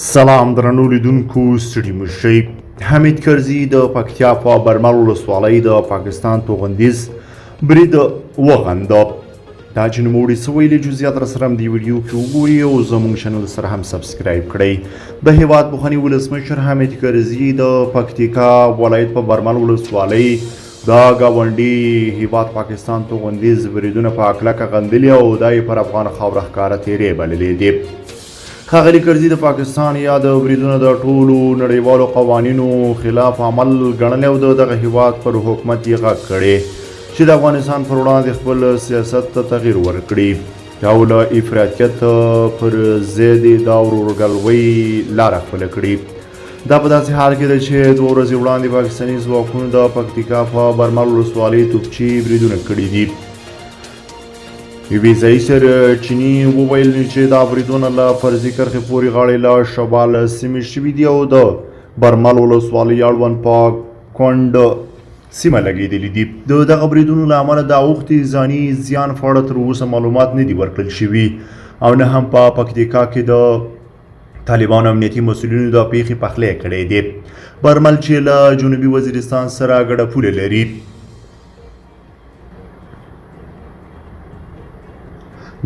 سلام درنو لیدونکو ستړي مشئ. حمید کرزي د پکتیا په برمل ولسوالۍ د پاکستان توغندیز برید وغنده. دا چې نوموړي څه ویلي جزئیات راسره هم دې ویډیو کې وګورئ او زموږ چینل سره هم سبسکرایب کړئ. د هیواد پخواني ولسمشر حمید کرزي د پکتیکا ولایت په برمل ولسوالۍ د ګاونډي هیواد پاکستان توغندیز بریدونه په کلکه غندلي او دا یې پر افغان خاوره ښکاره تیرې بللې دي. ښاغلي کرزي د پاکستان یا د بریدونو د ټولو نړیوالو قوانینو خلاف عمل ګڼلی او د دغه هیواد پر حکومت یې غږ کړی چې د افغانستان پر وړاندې خپل سیاست ته تغییر ورکړي او له افراطیت پر ضد یې دا ورورګلوۍ لاره خپله کړي. دا په داسې حال کې ده چې 2 ورځې وړاندې پاکستاني ځواکونو د پکتیکا په برمل ولسوالۍ توپچي بریدونه کړي دي. یوې ځایي سرچینې وویل چې دا بریدونه له فرضي کرښې پورې غاړې له شمال سیمې شوي دي او د برمل ولسوالۍ اړوند په کونډ سیمه لګېدلي دي. د دغه بریدونو له امله د اوښتې ځاني زیان په اړه تر اوسه معلومات نه دي ورکړل شوي او نه هم په پکتیکا کې د طالبانو امنیتي مسؤلینو د پیښې پخلی کړی دی. برمل چې له جنوبي وزیرستان سره ګډه پوله لري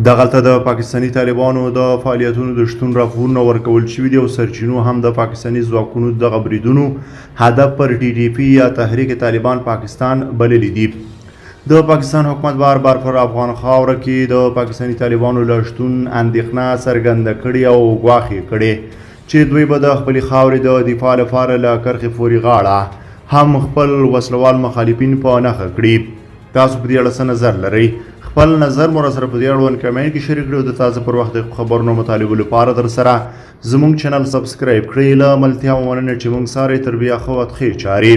دغلته د پاکستاني طالبانو د فعالیتونو د شتون راپورونه ورکول شوي دي او سرچینو هم د پاکستاني ځواکونو دغه بریدونو هدف پر TTP یا تحریک طالبان پاکستان بللی دي. د پاکستان حکومت بار بار پر افغان خاوره کې د پاکستاني طالبانو له شتون اندېښنه څرګنده کړې او ګواښ کړې چې دوی به د خپلې خاورې د دفاع لپاره له کرښې پورې غاړه هم خپل وسلوال مخالفین په نښه کړي. تاسو په دې اړه څه نظر لرئ؟ خپل نظر مو راسره په دې اړوند کمنټ کې شریک کړئ او د تازه پر وخت خبرونو مطالبو لپاره در سره زموږ چینل سبسکرایب کړئ. له ملتیا مننه چې موږ سره تر بیا خو وخت خیر چاري